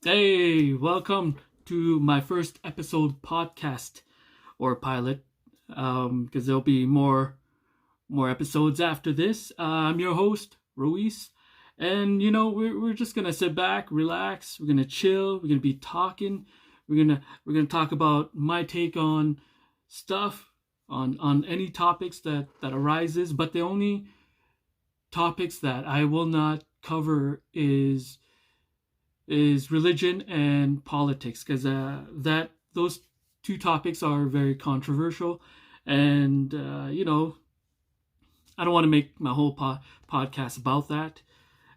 Hey, welcome to my first episode podcast or pilot, because there'll be more episodes after this. I'm your host, Roiss, and we're just gonna sit back, relax. We're gonna chill. We're gonna be talking. We're gonna talk about my take on stuff, on any topics that arises. But the only topics that I will not cover is religion and politics, because that those two topics are very controversial, and I don't want to make my whole podcast about that.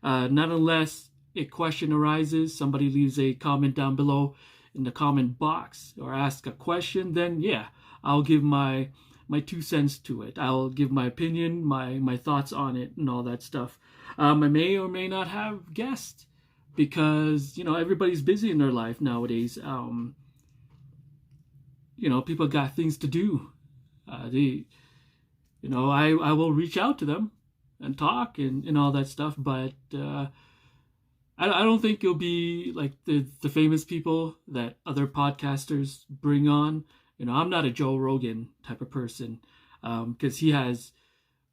Not unless a question arises, somebody leaves a comment down below in the comment box or ask a question, then yeah, I'll give my 2 cents to it. I'll give my opinion, my thoughts on it, and all that stuff. I may or may not have guests because everybody's busy in their life nowadays. People got things to do. I will reach out to them and talk and all that stuff, but I don't think it'll be like the famous people that other podcasters bring on. I'm not a Joe Rogan type of person, because he has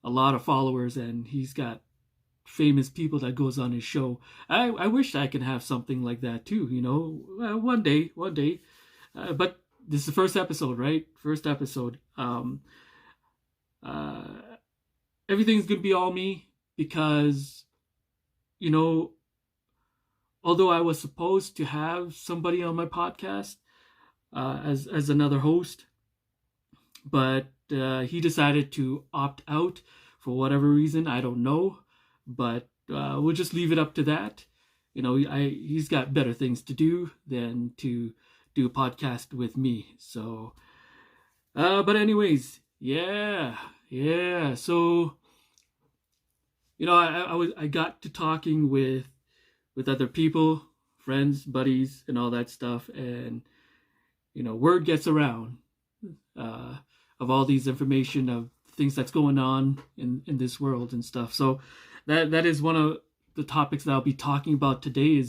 a lot of followers and he's got famous people that goes on his show. I wish I could have something like that too. One day. But this is the first episode, right? First episode. Uh, Everything's gonna be all me because you know, although I was supposed to have somebody on my podcast as another host, but he decided to opt out for whatever reason. I don't know, but we'll just leave it up to that. He's got better things to do than to do a podcast with me. So, but anyways, yeah. So, I got to talking with other people, friends, buddies, and all that stuff, and word gets around uh, of all these information of things that's going on in this world and stuff. So that is one of the topics that I'll be talking about today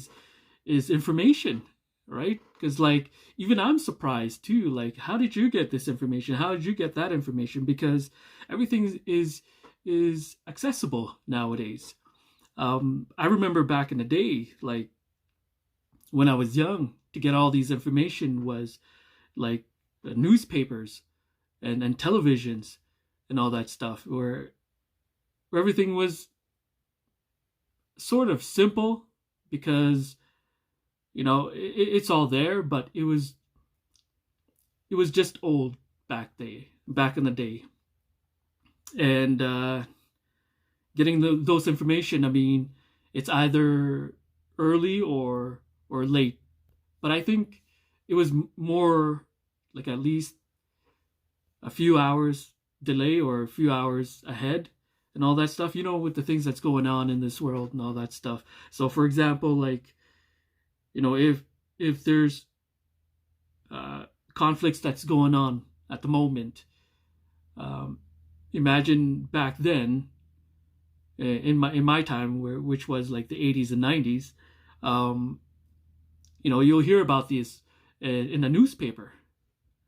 is information, right? Because like even I'm surprised too. Like, how did you get this information? How did you get that information? Because everything is accessible nowadays. I remember back in the day, like when I was young, to get all these information was like newspapers and televisions and all that stuff, where everything was sort of simple because it's all there, but it was just old back in the day, and getting those information. I mean, it's either early or late, but I think it was more like at least a few hours delay or a few hours ahead and all that stuff, with the things that's going on in this world and all that stuff. So for example, like, if there's conflicts that's going on at the moment, um, imagine back then, in my time, which was like the 80s and 90s. um, you'll hear about this in a newspaper.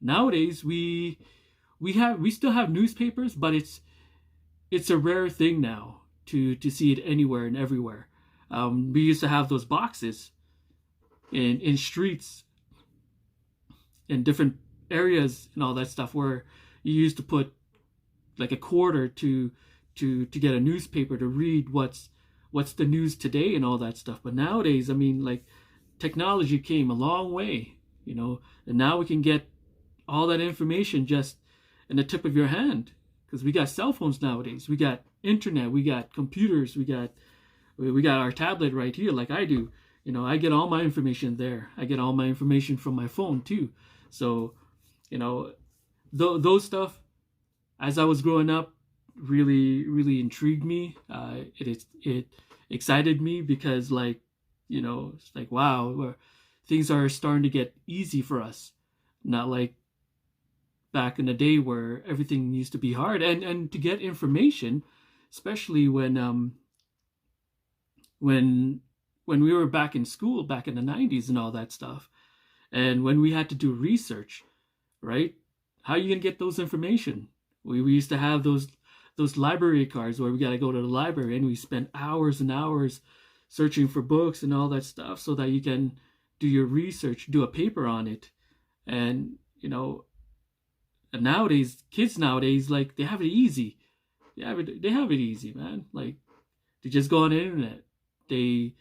Nowadays we still have newspapers, but it's a rare thing now to see it anywhere and everywhere. We used to have those boxes in streets in different areas and all that stuff, where you used to put like a quarter to get a newspaper to read what's the news today and all that stuff. But nowadays, I mean, like, technology came a long way, and now we can get all that information just in the tip of your hand, because we got cell phones nowadays, we got internet, we got computers, we got our tablet right here, like I do. I get all my information there. I get all my information from my phone too. So, you know, those stuff, as I was growing up, really intrigued me. It excited me because, like, it's like, wow, things are starting to get easy for us. Not like back in the day where everything used to be hard, and to get information, especially when when we were back in school, back in the 90s and all that stuff, and when we had to do research, right? How are you gonna get those information? We used to have those library cards where we got to go to the library and we spent hours and hours searching for books and all that stuff so that you can do your research, do a paper on it. And and nowadays, kids nowadays, like, they have it easy. They have it easy, man. Like, they just go on the internet. They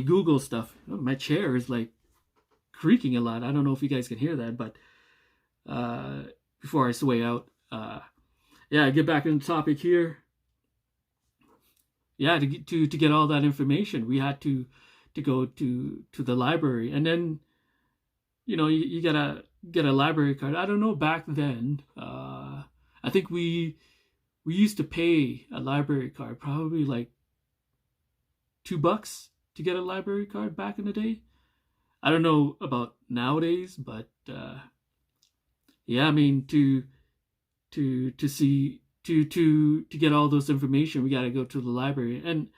Google stuff. My chair is like creaking a lot. I don't know if you guys can hear that, but before I sway out, yeah, get back on the topic here. Yeah, to get all that information, we had to go to the library, and then you gotta get a library card. I don't know back then. I think we used to pay a library card probably like $2 to get a library card back in the day. I don't know about nowadays, but yeah, I mean to see to get all those information, we got to go to the library. And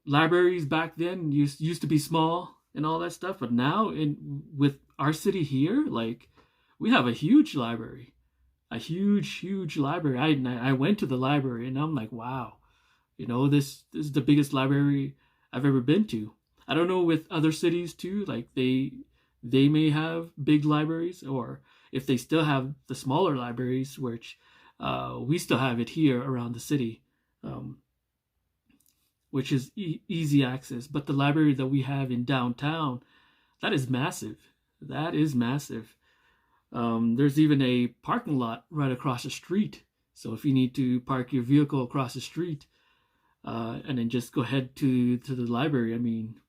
libraries back then used to be small and all that stuff, but now in with our city here, like, we have a huge library, a huge library. I went to the library and I'm like, wow, this is the biggest library I've ever been to. I don't know with other cities too, like they may have big libraries, or if they still have the smaller libraries, which we still have it here around the city, which is easy access. But the library that we have in downtown, that is massive. That is massive. There's even a parking lot right across the street. So if you need to park your vehicle across the street, and then just go ahead to the library, I mean,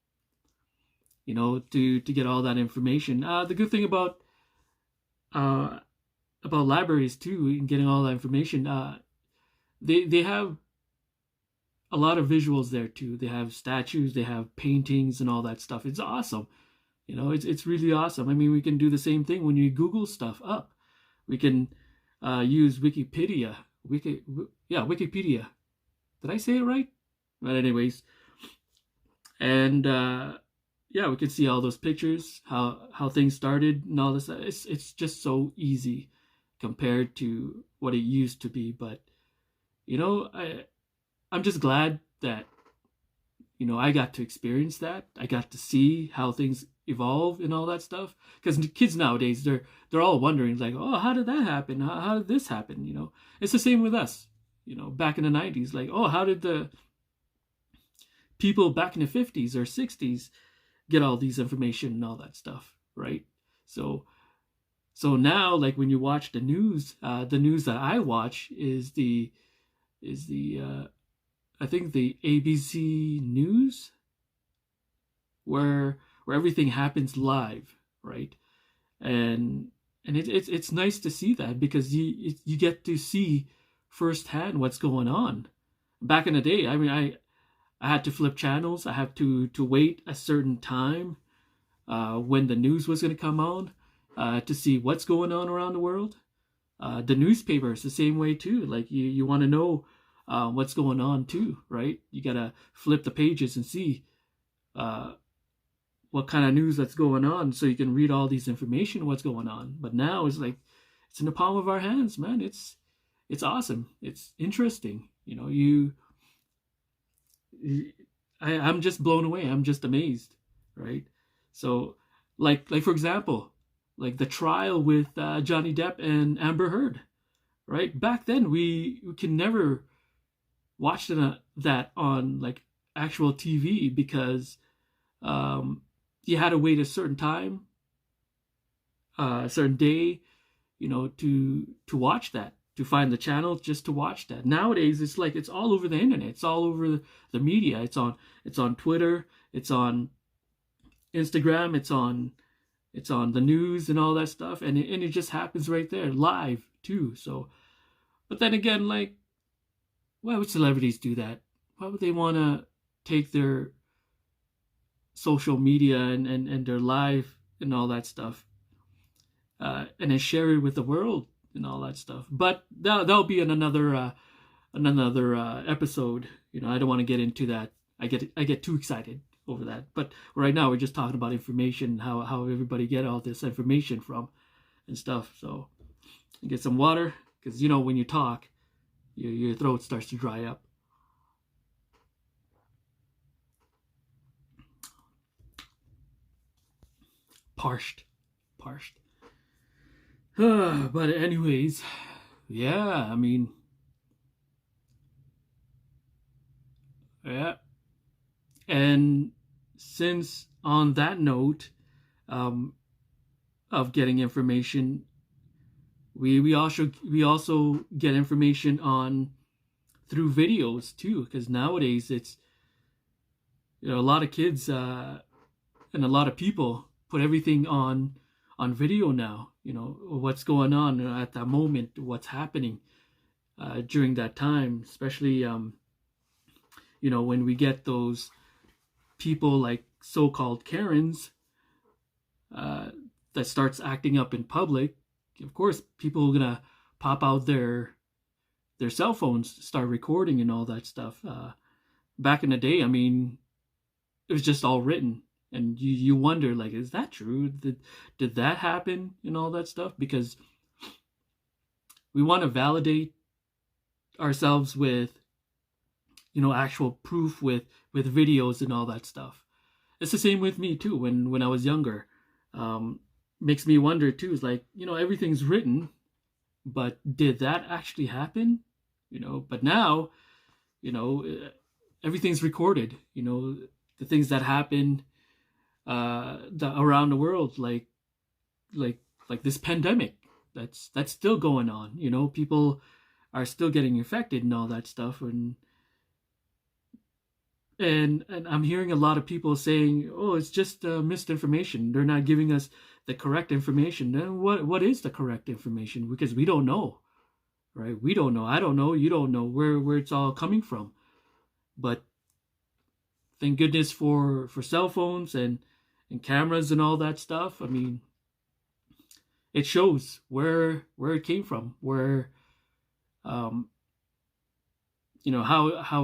to get all that information. The good thing about libraries too, and getting all that information, they have a lot of visuals there too. They have statues, they have paintings and all that stuff. It's awesome. It's really awesome. I mean, we can do the same thing when you Google stuff up. We can use Wikipedia. Wikipedia. Did I say it right? But anyways, and yeah, we can see all those pictures, how things started and all this. It's just so easy compared to what it used to be. But I'm just glad that I got to experience that. I got to see how things evolve and all that stuff. Because kids nowadays, they're all wondering, like, oh, how did that happen? How did this happen? It's the same with us. Back in the 90s, like, oh, how did the people back in the 50s or 60s get all these information and all that stuff, right? So now, like, when you watch the news that I watch is the I think the ABC News, where everything happens live, right? And it's nice to see that, because you get to see firsthand what's going on. Back in the day, I mean, I had to flip channels. I have to wait a certain time when the news was going to come on to see what's going on around the world. The newspaper is the same way too. Like, you want to know what's going on too, right? You gotta flip the pages and see what kind of news that's going on, so you can read all these information what's going on. But now it's like it's in the palm of our hands, man. It's awesome. It's interesting. I'm just blown away. I'm just amazed, right? So, like for example, like the trial with Johnny Depp and Amber Heard, right? Back then, we can never watch that on like actual TV, because you had to wait a certain time, a certain day, to watch that, to find the channel just to watch that. Nowadays, it's like it's all over the internet. It's all over the media. It's on Twitter. It's on Instagram. It's on the news and all that stuff, and it just happens right there, live too. So, but then again, like, why would celebrities do that? Why would they want to take their social media and their live and all that stuff, and then share it with the world and all that stuff? But that'll be in another episode. I don't want to get into that. I get too excited. over that. But right now we're just talking about information, how everybody get all this information from and stuff. So get some water, because when you talk, your throat starts to dry up. Parched. But anyways, yeah, I mean, yeah. And since on that note, um, of getting information, we also get information on through videos too, because nowadays it's a lot of kids and a lot of people put everything on video now. What's going on at that moment, what's happening during that time, especially when we get those people like so-called Karens uh, that starts acting up in public. Of course, people are gonna pop out their cell phones, start recording and all that stuff. Back in the day, I mean, it was just all written, and you wonder, like, is that true? Did that happen and all that stuff? Because we want to validate ourselves with actual proof, with videos and all that stuff. It's the same with me too. When I was younger, makes me wonder too. Is like, everything's written, but did that actually happen? But now, everything's recorded. The things that happen around the world, like this pandemic that's still going on. People are still getting infected and all that stuff, and I'm hearing a lot of people saying, "Oh, it's just misinformation. They're not giving us the correct information." Then what is the correct information? Because we don't know, right? We don't know. I don't know. You don't know where it's all coming from. But thank goodness for cell phones and cameras and all that stuff. I mean, it shows where it came from, where how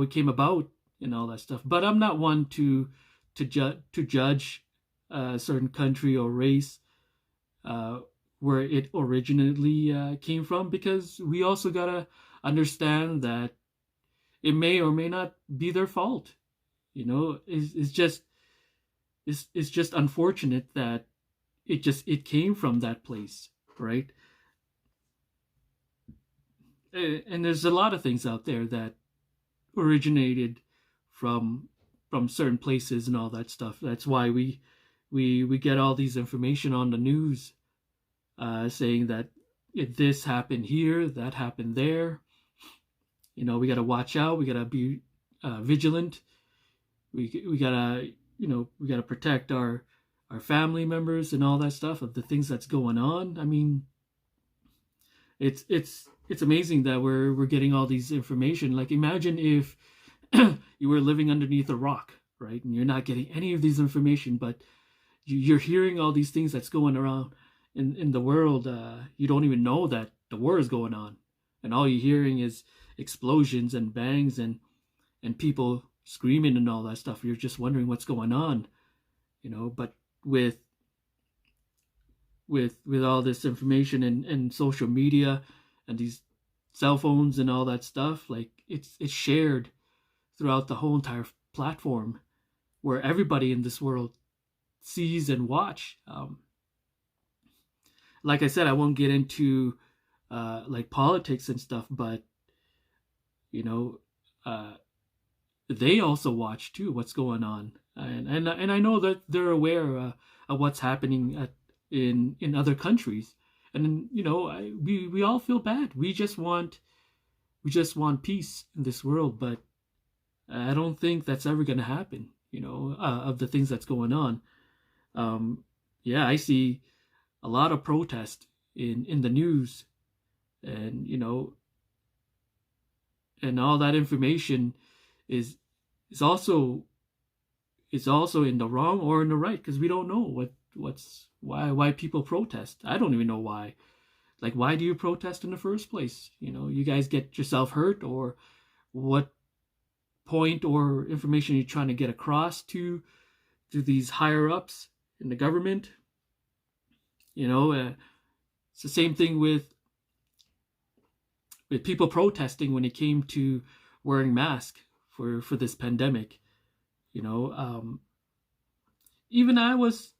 it came about and all that stuff. But I'm not one to judge a certain country or race where it originally came from, because we also gotta understand that it may or may not be their fault. It's just unfortunate that it came from that place, right? And there's a lot of things out there that originated from certain places and all that stuff. That's why we get all these information on the news, saying that this happened here, that happened there. We got to watch out. We got to be vigilant. We gotta we gotta protect our family members and all that stuff of the things that's going on. I mean, it's amazing that we're getting all these information. Like, imagine if you were living underneath a rock, right, and you're not getting any of these information, but you're hearing all these things that's going around in the world. You don't even know that the war is going on, and all you're hearing is explosions and bangs and people screaming and all that stuff. You're just wondering what's going on, but with all this information and social media and these cell phones and all that stuff, like, it's shared throughout the whole entire platform, where everybody in this world sees and watch. Like I said, I won't get into like politics and stuff, but they also watch too what's going on, and I know that they're aware of what's happening in other countries, and we all feel bad. We just want peace in this world, but I don't think that's ever going to happen. Of the things that's going on. Yeah, I see a lot of protest in the news, and and all that information is also in the wrong or in the right, because we don't know why people protest. I don't even know why. Like, why do you protest in the first place? You guys get yourself hurt, or what point or information you're trying to get across to to these higher ups in the government. You know, it's the same thing with people protesting when it came to wearing masks for this pandemic. You know, even I was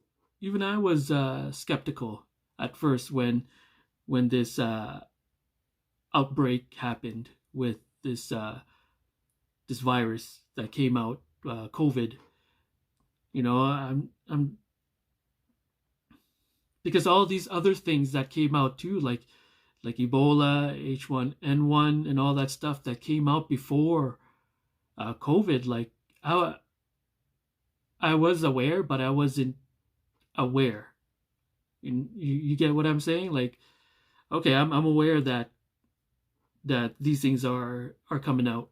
skeptical at first when this outbreak happened with this virus that came out, COVID. You know, I'm because all these other things that came out too, like Ebola, H1N1, and all that stuff that came out before COVID. Like I was aware, but I wasn't aware. You get what I'm saying? Like, okay, I'm aware that these things are coming out,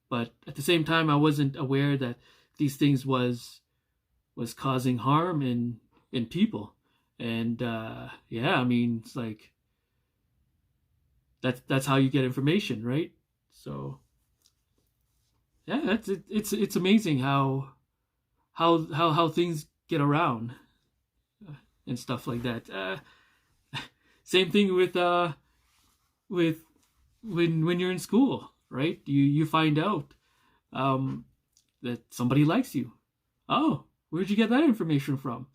but at the same time, I wasn't aware that these things was causing harm in people. And yeah, I mean, it's like that's how you get information, right? So yeah, that's it. It's amazing how things get around, and stuff like that. Same thing with when you're in school, right? You find out that somebody likes you. Oh, where'd you get that information from?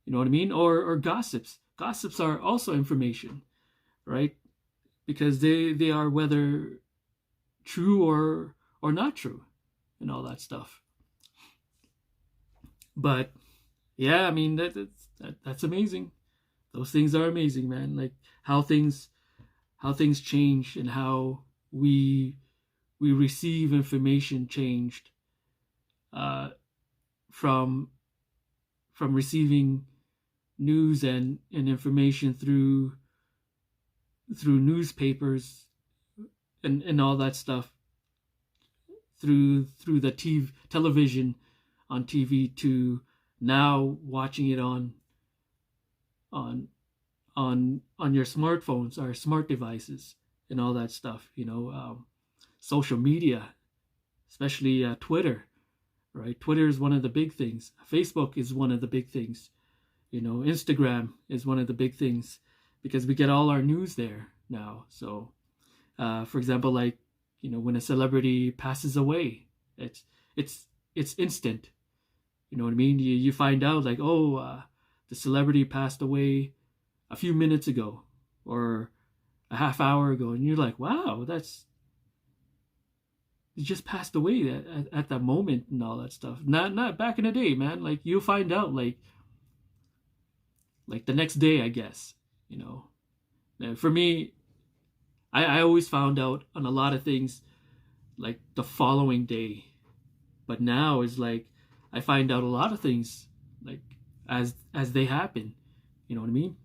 You know what I mean? Or gossips. Gossips are also information, right? Because they are whether true or not true, and all that stuff. But yeah, I mean that's amazing. Those things are amazing, man. Like how things change, and how we receive information changed, uh, from receiving news and information through newspapers and all that stuff, through the television on TV, to now watching it on on your smartphones or smart devices and all that stuff. You know, social media, especially Twitter, right? Twitter is one of the big things. Facebook is one of the big things. You know, Instagram is one of the big things, because we get all our news there now. So, for example, like, you know, when a celebrity passes away, it's it's instant. You know what I mean? You find out like, oh, the celebrity passed away a few minutes ago, or a half hour ago, and you're like, wow, that's he just passed away at that moment and all that stuff. Not back in the day, man. Like you'll find out like the next day, I guess. You know, and for me, I always found out on a lot of things like the following day, but now it's like I find out a lot of things like as they happen. You know what I mean?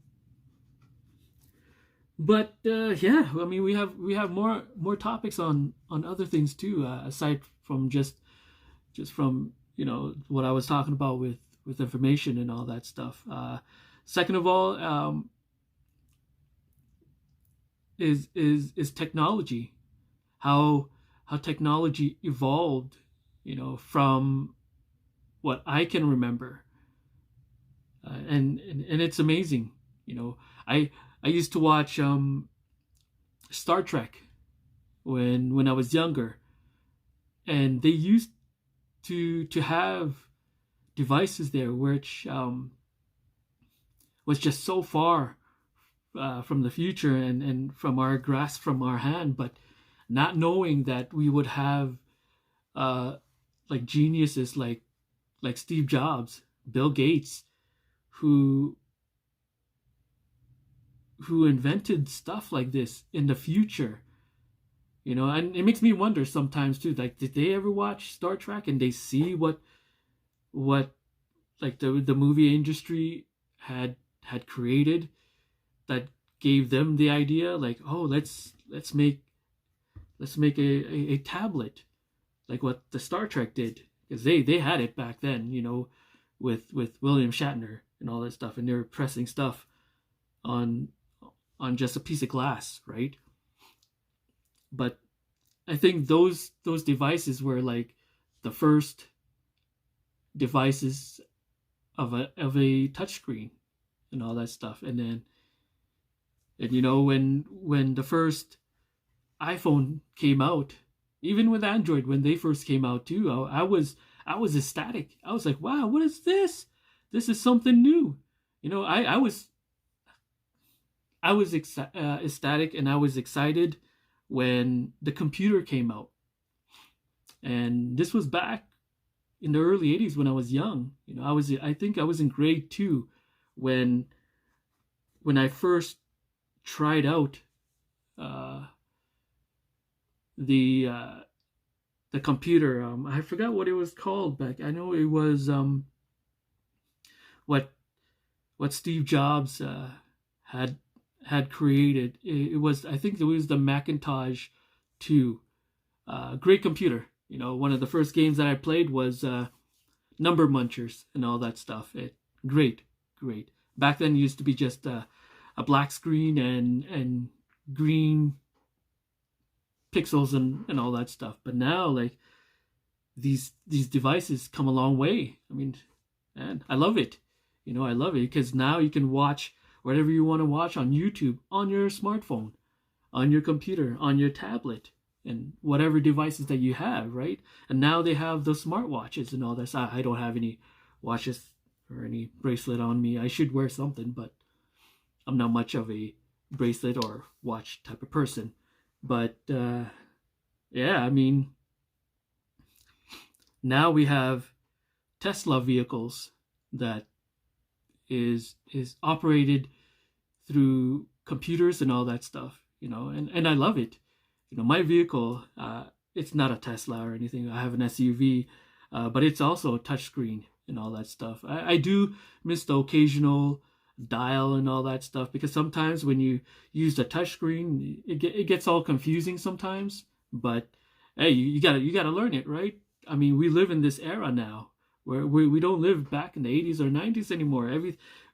But yeah, I mean we have more topics on other things too, aside from just from, you know, what I was talking about with information and all that stuff. Second of all, is technology, how technology evolved, you know, from what I can remember, and it's amazing. You know, I used to watch Star Trek when I was younger, and they used to have devices there which was just so far from the future and from our grasp, from our hand, but not knowing that we would have uh, like geniuses like Steve Jobs, Bill Gates, who invented stuff like this in the future. You know, and it makes me wonder sometimes too, like, did they ever watch Star Trek and they see what like the movie industry had created, that gave them the idea, like, oh, let's make a tablet like what the Star Trek did, because they had it back then, you know, with William Shatner and all that stuff, and they were pressing stuff on just a piece of glass, right? But I think those devices were like the first devices of a touchscreen and all that stuff. And you know, when the first iPhone came out, even with Android when they first came out too, I was ecstatic. I was like, wow, what is this? This is something new. You know, I was ecstatic, and I was excited when the computer came out. And this was back in the early 80s when I was young. You know, I think I was in grade 2 when I first tried out uh, the the computer. I forgot what it was called back. I know it was what Steve Jobs had created. It was, I think it was the Macintosh 2. Great computer. You know, one of the first games that I played was Number Munchers and all that stuff. Great, great. Back then, it used to be just a black screen and green pixels and all that stuff. But now, like, these devices come a long way. I mean, and I love it. You know, I love it because now you can watch whatever you want to watch on YouTube, on your smartphone, on your computer, on your tablet, and whatever devices that you have, right? And now they have the smartwatches and all that. So I don't have any watches or any bracelet on me. I should wear something, but I'm not much of a bracelet or watch type of person. But yeah, I mean, now we have Tesla vehicles that is operated through computers and all that stuff, you know, and I love it. You know, my vehicle, it's not a Tesla or anything. I have an SUV, but it's also a touchscreen and all that stuff. I do miss the occasional dial and all that stuff, because sometimes when you use the touchscreen, it gets all confusing sometimes. But hey, you gotta learn it, right? I mean, we live in this era now where we don't live back in the 80s or 90s anymore.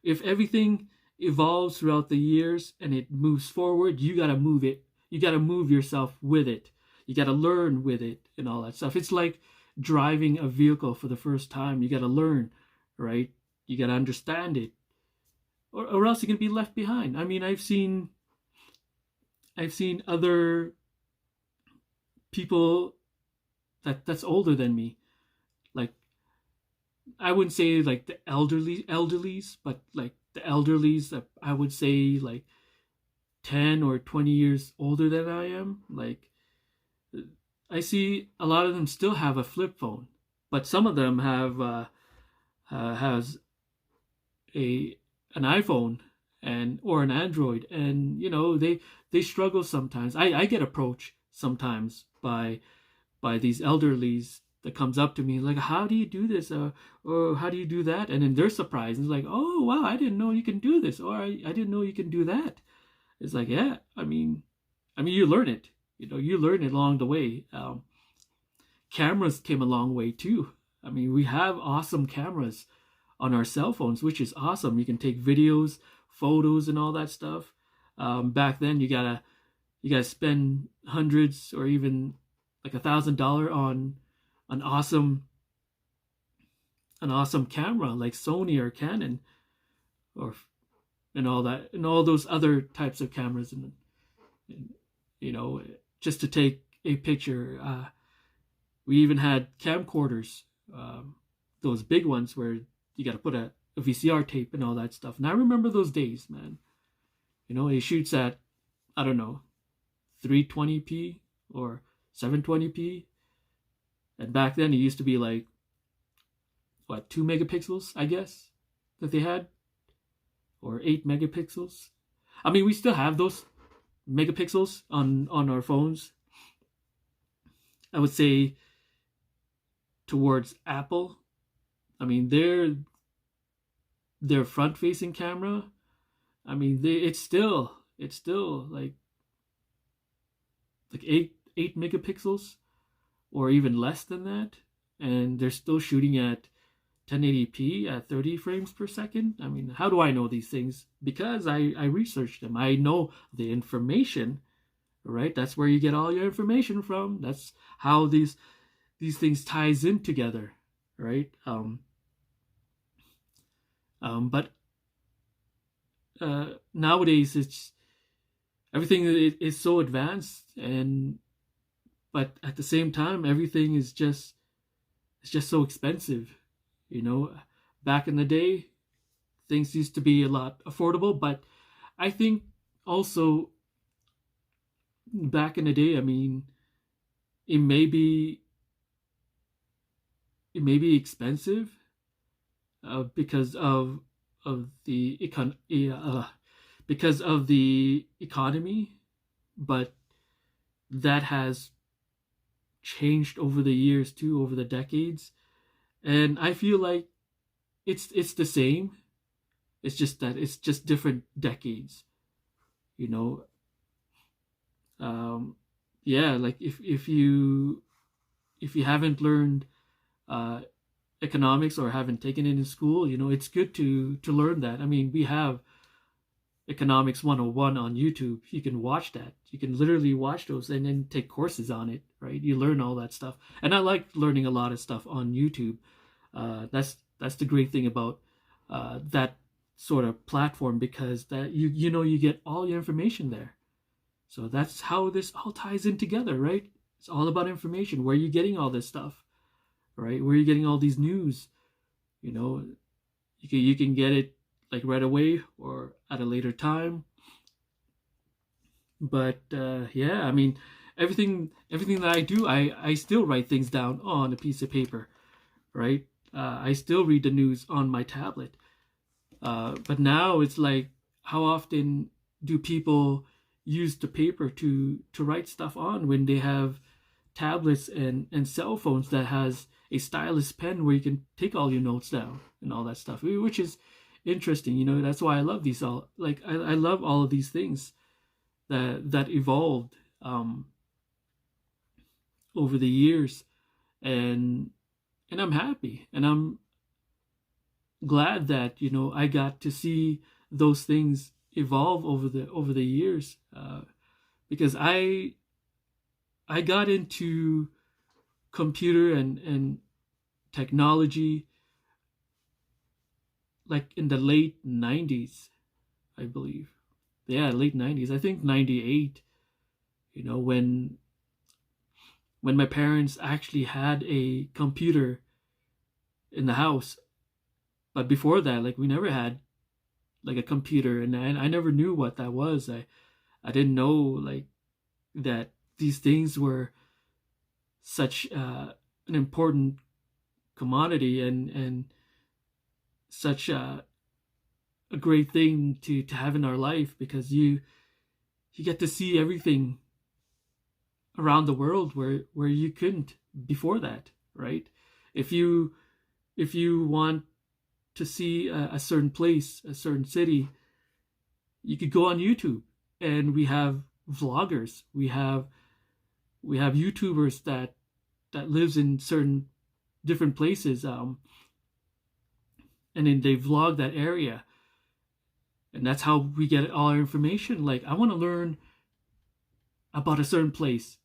If everything evolves throughout the years and it moves forward, you gotta move it. You gotta move yourself with it. You gotta learn with it and all that stuff. It's like driving a vehicle for the first time. You gotta learn, right? You gotta understand it, or else you're gonna be left behind. I mean, I've seen other people that's older than me, like, I wouldn't say like the elderlies, but like the elderlies that I would say like 10 or 20 years older than I am. Like, I see a lot of them still have a flip phone, but some of them has an iPhone and or an Android, and you know, they struggle sometimes. I get approached sometimes by these elderlies that comes up to me like, how do you do this, or how do you do that? And then they're surprised. It's like, oh wow, I didn't know you can do this, or I didn't know you can do that. It's like, yeah, I mean you learn it. You know, you learn it along the way. Cameras came a long way too. I mean, we have awesome cameras on our cell phones, which is awesome. You can take videos, photos, and all that stuff. Back then, you gotta spend hundreds or even like $1,000 on an awesome camera like Sony or Canon, or and all that, and all those other types of cameras, and you know, just to take a picture. We even had camcorders, those big ones where you got to put a VCR tape and all that stuff. And I remember those days, man. You know, it shoots at, I don't know, 320p or 720p. And back then it used to be like, what, 2 megapixels, I guess, that they had, or 8 megapixels. I mean, we still have those megapixels on our phones. I would say towards Apple. I mean, their front-facing camera, I mean, it's still like 8 megapixels or even less than that, and they're still shooting at 1080p at 30 frames per second. I mean, how do I know these things? Because I researched them. I know the information, right? That's where you get all your information from. That's how these things ties in together, right? But nowadays, it's everything is so advanced, and but at the same time, everything is just it's just so expensive. You know, back in the day, things used to be a lot affordable, but I think also back in the day, I mean, it may be it may be expensive because of the because of the economy, but that has changed over the years too, over the decades, and I feel like it's the same. It's just that it's just different decades, you know. Um, yeah, like if you haven't learned uh, economics or haven't taken it in school, you know, it's good to learn that. I mean, we have economics 101 on YouTube. You can watch that. You can literally watch those and then take courses on it, right? You learn all that stuff. And I like learning a lot of stuff on YouTube. That's the great thing about that sort of platform, because that you know you get all your information there. So that's how this all ties in together, right? It's all about information. Where are you getting all this stuff, right? Where are you getting all these news? You know, you can get it like right away or at a later time. But yeah, I mean, everything that I do, I still write things down on a piece of paper, right? I still read the news on my tablet. But now it's like, how often do people use the paper to write stuff on when they have tablets and cell phones that has a stylus pen where you can take all your notes down and all that stuff, which is interesting. You know, that's why I love these all. Like I love all of these things that evolved over the years, and I'm happy, and I'm glad that, you know, I got to see those things evolve over the years, because I got into computer and technology like in the late 90s, I believe. Yeah, late 90s. I think 98, you know, when my parents actually had a computer in the house. But before that, like we never had like a computer, and I never knew what that was. I didn't know like that these things were such an important commodity, and such a great thing to have in our life, because you get to see everything around the world where you couldn't before that, right? If you want to see a certain place, a certain city, you could go on YouTube, and we have vloggers, we have YouTubers that lives in certain different places, and then they vlog that area, and that's how we get all our information. Like, I want to learn about a certain place,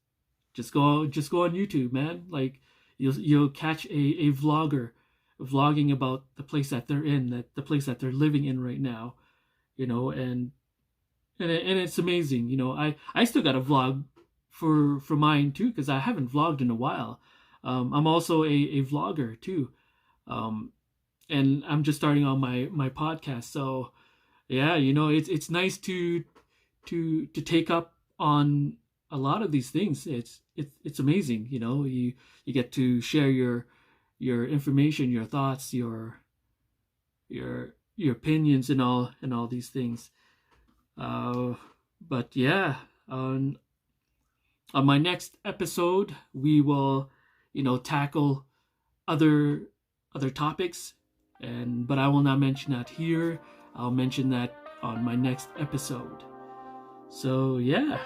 just go on YouTube, man. Like, you'll catch a vlogger vlogging about the place that they're in, that the place that they're living in right now, you know. And it's amazing, you know. I still got a vlog for mine too, because I haven't vlogged in a while. I'm also a vlogger too, and I'm just starting on my podcast. So yeah, you know, it's nice to take up on a lot of these things. It's amazing, you know. You get to share your information, your thoughts, your opinions, and all these things. But yeah, on my next episode, we will, you know, tackle other topics, but I will not mention that here. I'll mention that on my next episode. So yeah.